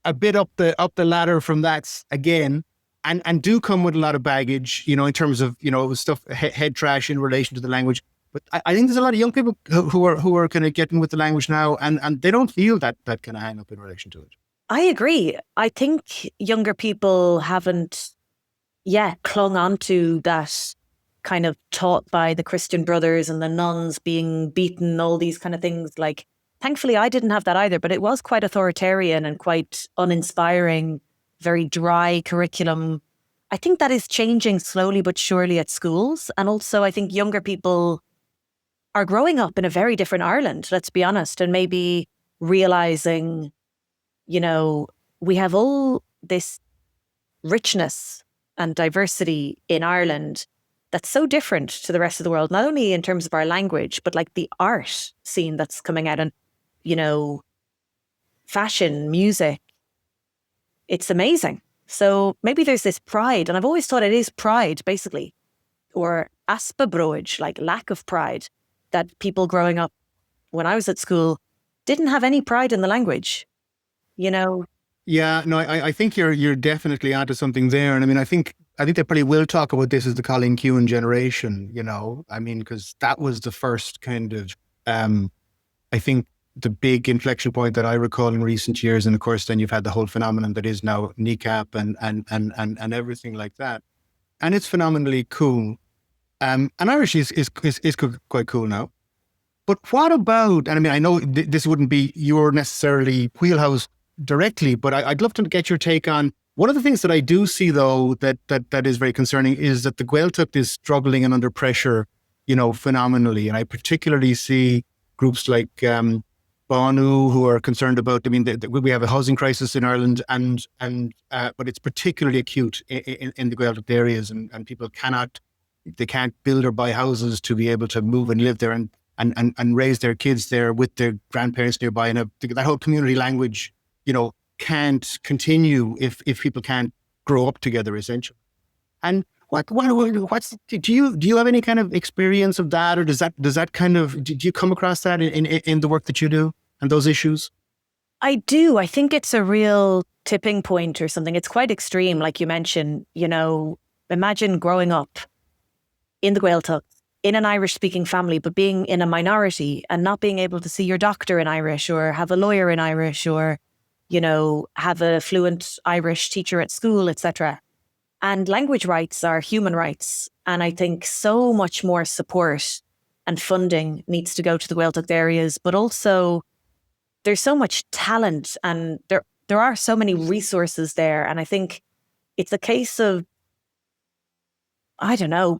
a bit up the ladder from that again. And do come with a lot of baggage, in terms of, stuff, head trash in relation to the language. But I think there's a lot of young people who are kind of getting with the language now, and they don't feel that kind of hang up in relation to it. I agree. I think younger people haven't yet clung onto that kind of taught by the Christian brothers and the nuns being beaten, all these kind of things. Like, thankfully, I didn't have that either, but it was quite authoritarian and quite uninspiring, very dry curriculum. I think that is changing slowly but surely at schools. And also, I think younger people are growing up in a very different Ireland, let's be honest, and maybe realizing, we have all this richness and diversity in Ireland that's so different to the rest of the world, not only in terms of our language, but like the art scene that's coming out, and, fashion, music. It's amazing. So maybe there's this pride, and I've always thought it is pride, basically, or aspabroj, like lack of pride, that people growing up when I was at school didn't have any pride in the language, Yeah, no, I think you're definitely onto something there. And I mean, I think they probably will talk about this as the Colleen Keown generation, I mean, because that was the first kind of, I think, the big inflection point that I recall in recent years. And of course, then you've had the whole phenomenon that is now kneecap and everything like that. And it's phenomenally cool. And Irish is quite cool now. But what about, and I mean, I know this wouldn't be your necessarily wheelhouse directly, but I'd love to get your take on one of the things that I do see, though, that is very concerning, is that the Gaeltacht is struggling and under pressure, phenomenally. And I particularly see groups like Bonu, who are concerned about, I mean, we have a housing crisis in Ireland, but it's particularly acute in the Gaeltacht areas, and people can't build or buy houses to be able to move and live there and raise their kids there with their grandparents nearby. And that whole community language, can't continue if people can't grow up together, essentially. And do you have any kind of experience of that, or does that kind of, do you come across that in the work that you do and those issues? I do. I think it's a real tipping point or something. It's quite extreme, like you mentioned. Imagine growing up in the Gaeltacht, in an Irish-speaking family, but being in a minority and not being able to see your doctor in Irish, or have a lawyer in Irish, or, have a fluent Irish teacher at school, etc. And language rights are human rights. And I think so much more support and funding needs to go to the Gaeltacht areas, but also there's so much talent, and there are so many resources there. And I think it's a case of, I don't know,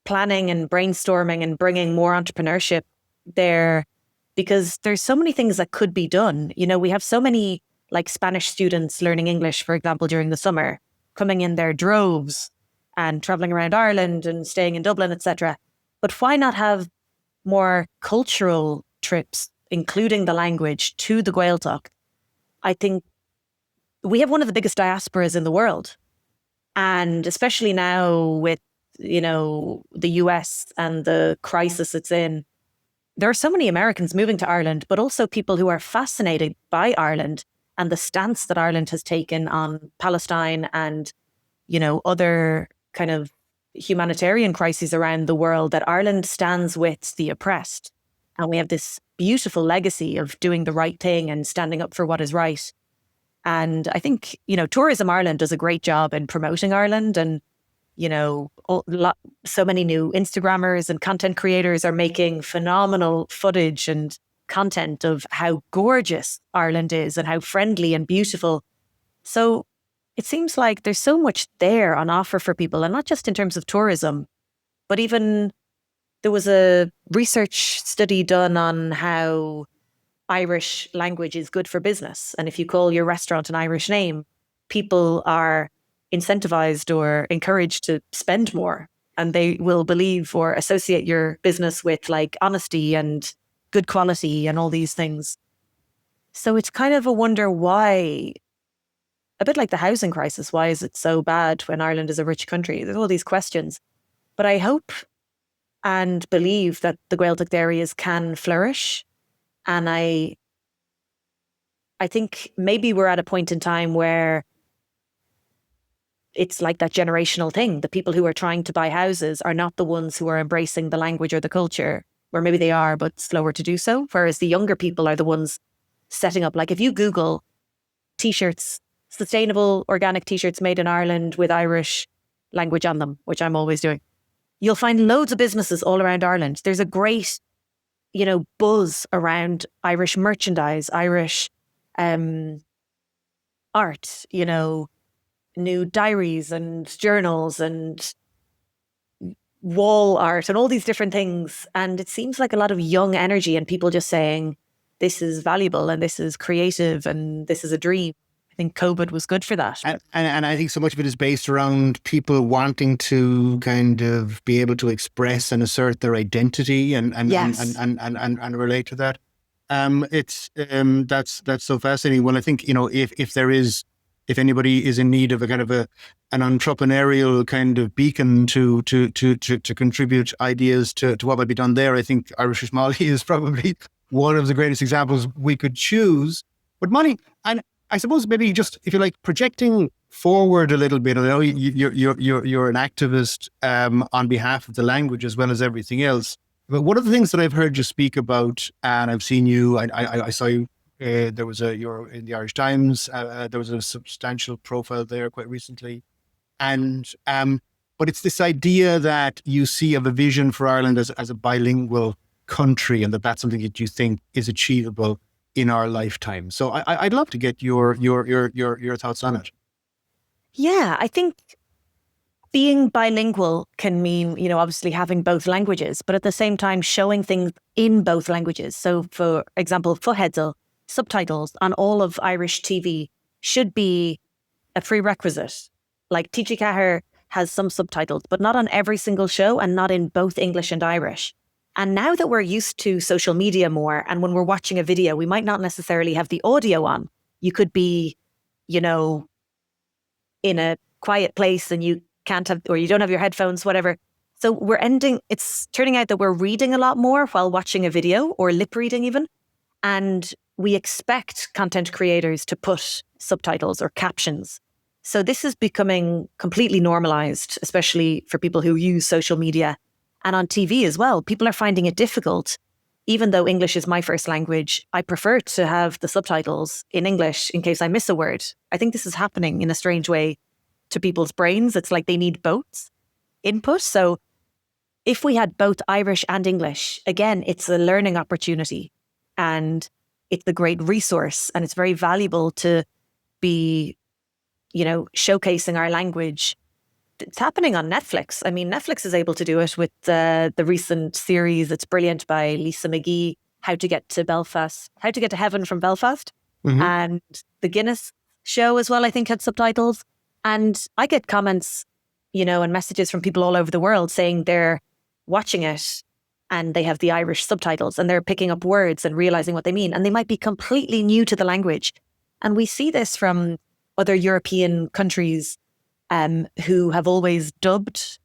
planning and brainstorming and bringing more entrepreneurship there, because there's so many things that could be done. We have so many like Spanish students learning English, for example, during the summer, coming in their droves and traveling around Ireland and staying in Dublin, etc. But why not have more cultural trips, including the language, to the Gaeltacht? I think we have one of the biggest diasporas in the world. And especially now with, the US and the crisis it's in, there are so many Americans moving to Ireland, but also people who are fascinated by Ireland and the stance that Ireland has taken on Palestine and, other kind of humanitarian crises around the world, that Ireland stands with the oppressed. And we have this beautiful legacy of doing the right thing and standing up for what is right. And I think, Tourism Ireland does a great job in promoting Ireland. And, so many new Instagrammers and content creators are making phenomenal footage and content of how gorgeous Ireland is and how friendly and beautiful. So it seems like there's so much there on offer for people, and not just in terms of tourism, but even there was a research study done on how Irish language is good for business. And if you call your restaurant an Irish name, people are incentivized or encouraged to spend more, and they will believe or associate your business with like honesty and good quality and all these things. So it's kind of a wonder why, a bit like the housing crisis, why is it so bad when Ireland is a rich country? There's all these questions. But I hope and believe that the Gaeltacht areas can flourish. And I think maybe we're at a point in time where it's like that generational thing. The people who are trying to buy houses are not the ones who are embracing the language or the culture, or maybe they are, but slower to do so. Whereas the younger people are the ones setting up. Like if you Google t-shirts, sustainable organic t-shirts made in Ireland with Irish language on them, which I'm always doing, you'll find loads of businesses all around Ireland. There's a great, buzz around Irish merchandise, Irish art, new diaries and journals and wall art and all these different things. And it seems like a lot of young energy and people just saying, this is valuable and this is creative and this is a dream. I think COVID was good for that. And I think so much of it is based around people wanting to kind of be able to express and assert their identity and Yes. and relate to that. That's so fascinating. Well, I think, if anybody is in need of a kind of an entrepreneurial kind of beacon to contribute ideas to what might be done there, I think Irish Mollie is probably one of the greatest examples we could choose. But Mollie, and I suppose maybe just, if you like, projecting forward a little bit. I know you're an activist on behalf of the language as well as everything else. But one of the things that I've heard you speak about, and I've seen you, I saw you. You're in the Irish Times. There was a substantial profile there quite recently, and but it's this idea that you see of a vision for Ireland as a bilingual country, and that's something that you think is achievable in our lifetime. So I'd love to get your thoughts on it. Yeah, I think being bilingual can mean, obviously having both languages, but at the same time showing things in both languages. So, for example, Fuheddle, subtitles on all of Irish TV should be a prerequisite. Like TG Cahir has some subtitles, but not on every single show and not in both English and Irish. And now that we're used to social media more, and when we're watching a video, we might not necessarily have the audio on. You could be, in a quiet place and you can't have, or you don't have your headphones, whatever. So it's turning out that we're reading a lot more while watching a video, or lip reading even. And we expect content creators to put subtitles or captions. So this is becoming completely normalized, especially for people who use social media and on TV as well. People are finding it difficult. Even though English is my first language, I prefer to have the subtitles in English in case I miss a word. I think this is happening in a strange way to people's brains. It's like they need both input. So if we had both Irish and English, again, it's a learning opportunity. And it's a great resource, and it's very valuable to be, showcasing our language. It's happening on Netflix. I mean, Netflix is able to do it with the recent series. It's brilliant by Lisa McGee, How to Get to Heaven from Belfast. Hmm. and the Guinness show as well, I think, had subtitles. And I get comments, and messages from people all over the world saying they're watching it and they have the Irish subtitles and they're picking up words and realizing what they mean. And they might be completely new to the language. And we see this from other European countries who have always dubbed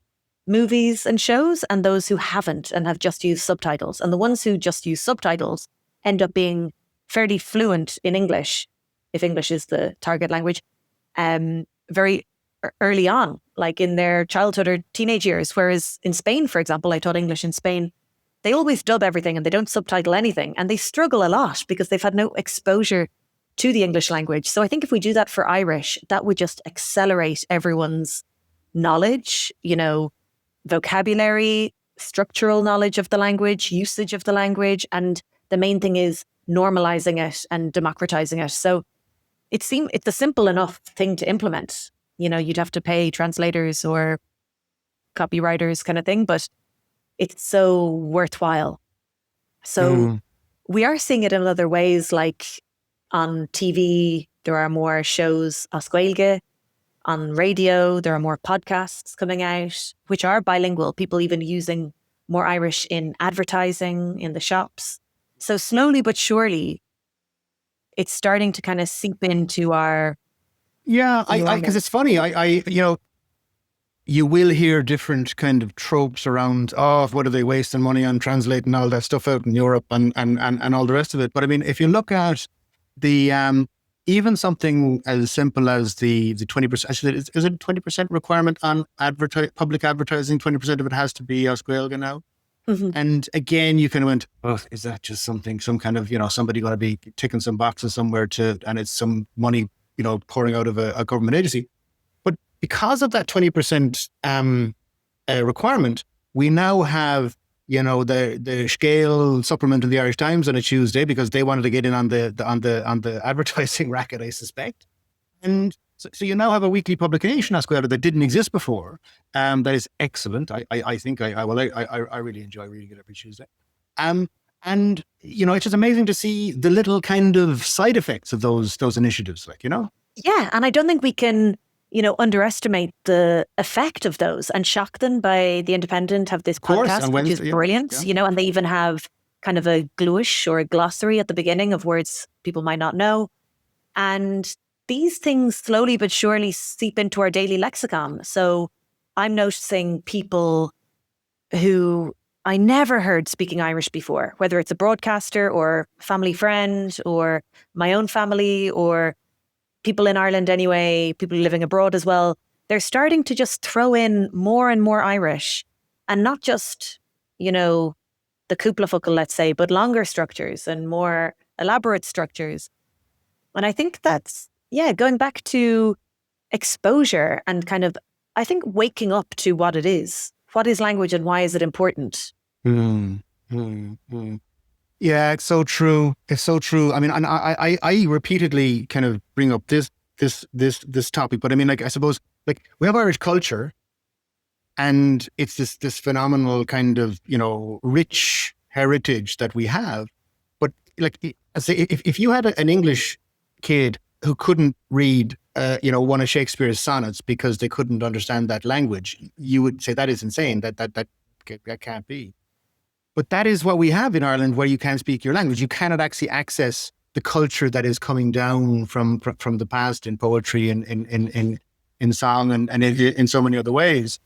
movies and shows, and those who haven't and have just used subtitles. And the ones who just use subtitles end up being fairly fluent in English, if English is the target language, very early on, like in their childhood or teenage years. Whereas in Spain, for example, I taught English in Spain, they always dub everything and they don't subtitle anything. And they struggle a lot because they've had no exposure to the English language. So I think if we do that for Irish, that would just accelerate everyone's knowledge, vocabulary, structural knowledge of the language, usage of the language. And the main thing is normalizing it and democratizing it. So it's a simple enough thing to implement. You'd have to pay translators or copywriters kind of thing, but it's so worthwhile. So we are seeing it in other ways, like on TV, there are more shows as Gaeilge. On radio, there are more podcasts coming out, which are bilingual, people even using more Irish in advertising in the shops. So slowly but surely, it's starting to kind of seep into our... Yeah, because it's funny. You will hear different kind of tropes around, oh, what are they wasting money on translating all that stuff out in Europe and all the rest of it. But I mean, if you look at the even something as simple as the 20%, actually, is it 20% requirement on public advertising? 20% of it has to be As Gaeilge now. Mm-hmm. And again, you kind of went, oh, is that just some kind of, somebody going to be ticking some boxes somewhere and it's some money, pouring out of a government agency. But because of that 20% requirement, we now have, the scale supplement of the Irish Times on a Tuesday because they wanted to get in on the advertising racket, I suspect. And so you now have a weekly publication, As Gaeilge, that didn't exist before. That is excellent. I think I really enjoy reading it every Tuesday. And it's just amazing to see the little kind of side effects of those initiatives, Yeah, and I don't think we can, underestimate the effect of those. And Shockton by The Independent have this podcast, which is brilliant, and they even have kind of a gluish or a glossary at the beginning of words people might not know. And these things slowly but surely seep into our daily lexicon. So I'm noticing people who I never heard speaking Irish before, whether it's a broadcaster or family friend or my own family or people in Ireland anyway, people living abroad as well. They're starting to just throw in more and more Irish, and not just, the cúplafuckle, let's say, but longer structures and more elaborate structures. And I think that's, going back to exposure and kind of, I think, waking up to what it is. What is language and why is it important? Yeah, it's so true. It's so true. I mean, and I repeatedly kind of bring up this topic, but I mean, I suppose, we have Irish culture, and it's this phenomenal kind of, rich heritage that we have. But I say, if you had an English kid who couldn't read, one of Shakespeare's sonnets because they couldn't understand that language, you would say that is insane. That can't be. But that is what we have in Ireland, where you can't speak your language. You cannot actually access the culture that is coming down from the past in poetry and in song and in so many other ways.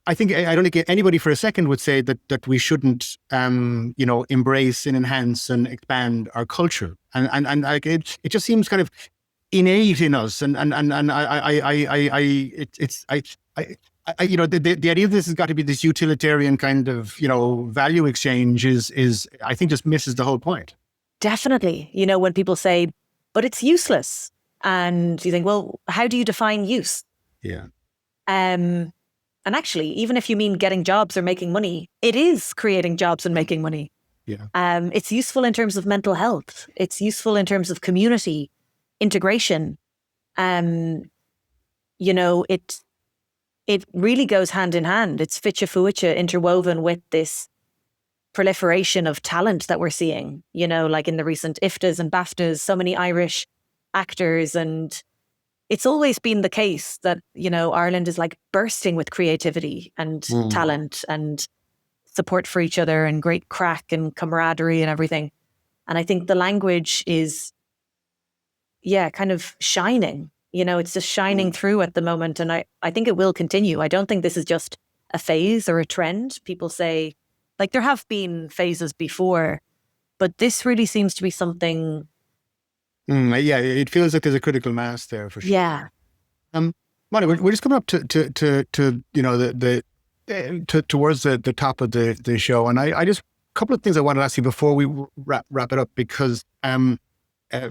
I don't think anybody for a second would say that we shouldn't, embrace and enhance and expand our culture. And it just seems kind of innate in us. The idea of this has got to be this utilitarian kind of, value exchange is I think just misses the whole point. Definitely. When people say, but it's useless. And you think, well, how do you define use? Yeah. And actually, even if you mean getting jobs or making money, it is creating jobs and making money. Yeah. It's useful in terms of mental health. It's useful in terms of community integration. It really goes hand in hand. It's fitcha fuicha interwoven with this proliferation of talent that we're seeing, you know, like in the recent IFTAs and BAFTAs, so many Irish actors. And it's always been the case that, you know, Ireland is like bursting with creativity and talent and support for each other and great crack and camaraderie and everything. And I think the language is, kind of shining. You know, it's just shining through at the moment. And I think it will continue. I don't think this is just a phase or a trend. People say, like, there have been phases before, but this really seems to be something. Yeah, it feels like there's a critical mass there for sure. Yeah. Mollie, we're just coming up to you know towards the top of the show, and I just, a couple of things I wanted to ask you before we wrap it up, because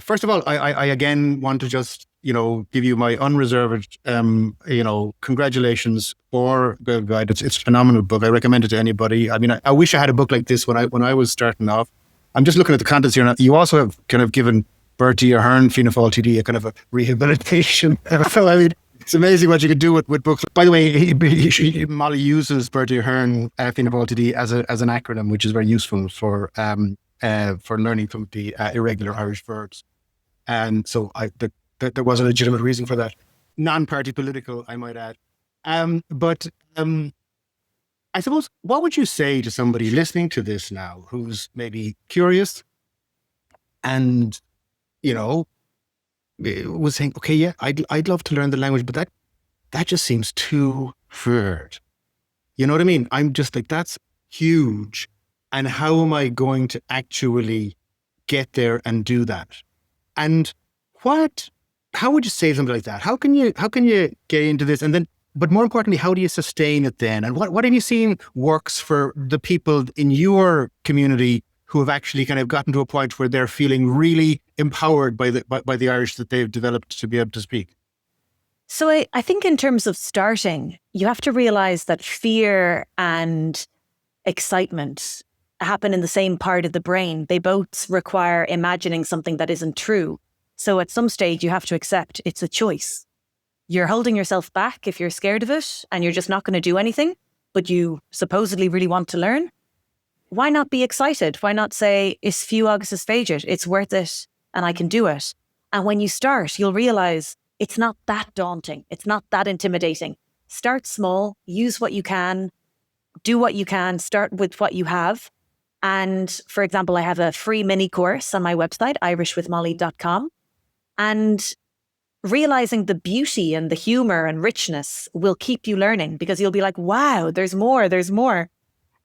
first of all, I again want to just, you know, give you my unreserved you know, congratulations for Guid. It's a phenomenal book. I recommend it to anybody. I mean, I wish I had a book like this when I was starting off. I'm just looking at the contents here now. You also have kind of given Bertie Ahern, Fianna Fáil TD, a kind of a rehabilitation. So I mean, it's amazing what you can do with books. By the way, Mollie uses Bertie Ahern, Fianna Fáil TD as an acronym, which is very useful for learning from the irregular Irish verbs. And so there was a legitimate reason for that. Non-party political, I might add. But I suppose, what would you say to somebody listening to this now who's maybe curious and, you know, was saying, okay, yeah, I'd love to learn the language, but that just seems too hard. You know what I mean? I'm just like, that's huge. And how am I going to actually get there and do that? And how would you say something like that? How can you get into this? And then, but more importantly, how do you sustain it then? And what have you seen works for the people in your community who have actually kind of gotten to a point where they're feeling really empowered by the Irish that they've developed to be able to speak? So I think in terms of starting, you have to realize that fear and excitement happen in the same part of the brain. They both require imagining something that isn't true. So at some stage, you have to accept it's a choice. You're holding yourself back if you're scared of it and you're just not going to do anything, but you supposedly really want to learn. Why not be excited? Why not say, is few agus is féidir? It's worth it and I can do it. And when you start, you'll realize it's not that daunting. It's not that intimidating. Start small, use what you can, do what you can, start with what you have. And for example, I have a free mini course on my website, irishwithmollie.com. And realizing the beauty and the humor and richness will keep you learning, because you'll be like, wow, there's more.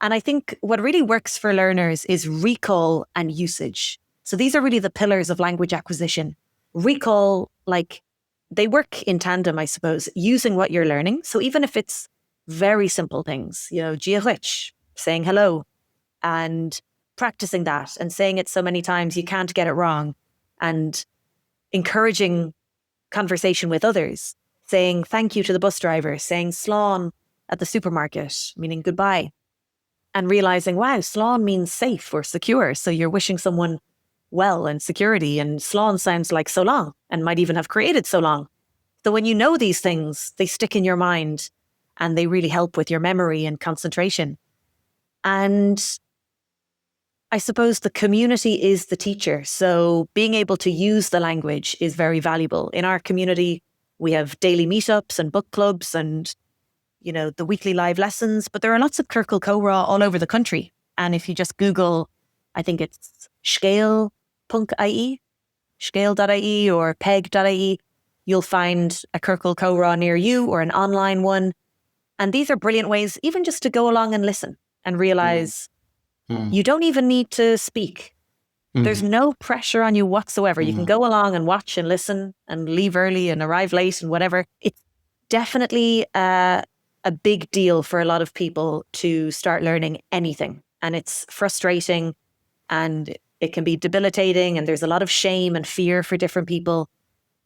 And I think what really works for learners is recall and usage. So these are really the pillars of language acquisition. Recall, like, they work in tandem, I suppose, using what you're learning. So even if it's very simple things, you know, diarrhech, saying hello, and practicing that and saying it so many times you can't get it wrong, and encouraging conversation with others, saying thank you to the bus driver, saying slán at the supermarket, meaning goodbye, and realizing, wow, slán means safe or secure. So you're wishing someone well and security, and slán sounds like so long and might even have created so long. So when you know these things, they stick in your mind and they really help with your memory and concentration. And I suppose the community is the teacher. So being able to use the language is very valuable. In our community, we have daily meetups and book clubs and, you know, the weekly live lessons, but there are lots of Circle Córa all over the country. And if you just Google, I think it's scale.ie or peg.ie, you'll find a Circle Córa near you or an online one. And these are brilliant ways even just to go along and listen and realize you don't even need to speak. There's no pressure on you whatsoever. You can go along and watch and listen and leave early and arrive late and whatever. It's definitely a big deal for a lot of people to start learning anything. And it's frustrating and it can be debilitating, and there's a lot of shame and fear for different people.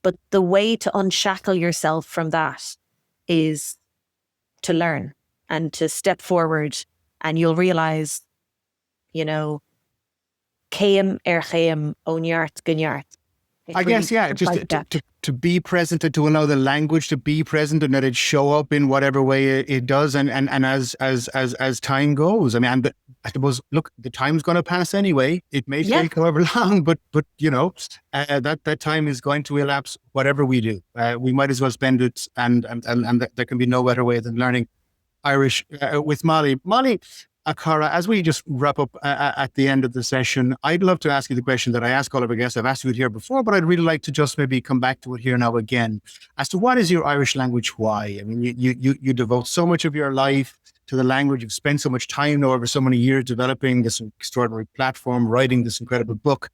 But the way to unshackle yourself from that is to learn and to step forward, and you'll realize, you know, céim céim ó neart go neart. I guess, yeah, just to be present and to allow the language to be present and that it show up in whatever way it does. And as time goes, I mean, I suppose, look, the time's going to pass anyway. It may Yeah. take however long, but that time is going to elapse. Whatever we do, we might as well spend it, and there can be no better way than learning Irish with Mollie. Mollie Akara, as we just wrap up at the end of the session, I'd love to ask you the question that I ask all of our guests. I've asked you it here before, but I'd really like to just maybe come back to it here now again, as to what is your Irish language why? I mean, you devote so much of your life to the language. You've spent so much time now over so many years developing this extraordinary platform, writing this incredible book.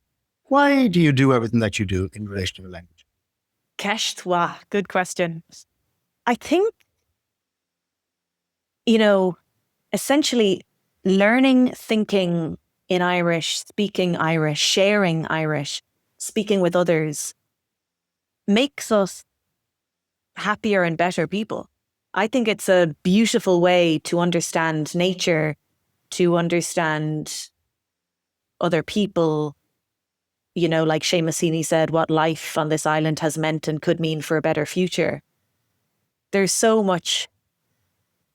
Why do you do everything that you do in relation to the language? Keshtwa, good question. I think, essentially learning, thinking in Irish, speaking Irish, sharing Irish, speaking with others makes us happier and better people. I think it's a beautiful way to understand nature, to understand other people, like Seamus Heaney said, what life on this island has meant and could mean for a better future. There's so much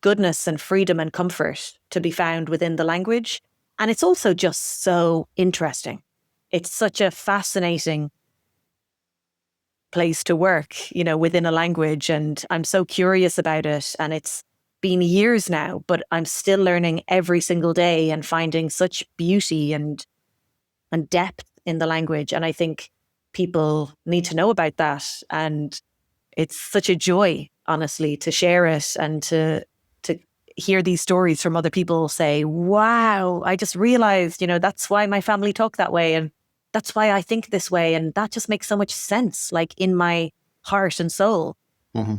goodness and freedom and comfort to be found within the language. And it's also just so interesting. It's such a fascinating place to work, within a language. And I'm so curious about it. And it's been years now, but I'm still learning every single day and finding such beauty and depth in the language. And I think people need to know about that. And it's such a joy, honestly, to share it and to hear these stories from other people. Say, wow, I just realized, that's why my family talk that way. And that's why I think this way. And that just makes so much sense, like in my heart and soul. Mm-hmm.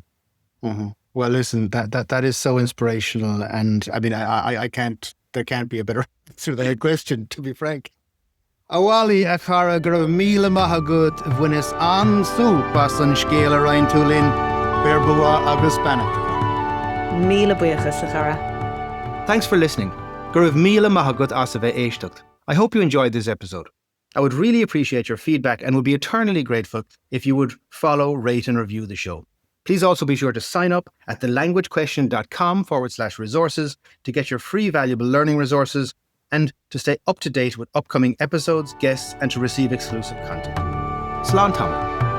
Mm-hmm. Well, listen, that is so inspirational. And I mean, there can't be a better answer than that question, to be frank. Awali Akara gur míle maithagad bhuinis an súpas an scéal Ryan Tulin Berbua agus Banach. Míle buíochas Akara. Thanks for listening. Gur míle maithagad as a bheith éisteacht. I hope you enjoyed this episode. I would really appreciate your feedback and would be eternally grateful if you would follow, rate and review the show. Please also be sure to sign up at thelanguagequestion.com/resources to get your free valuable learning resources and to stay up to date with upcoming episodes, guests, and to receive exclusive content. Slán Támara.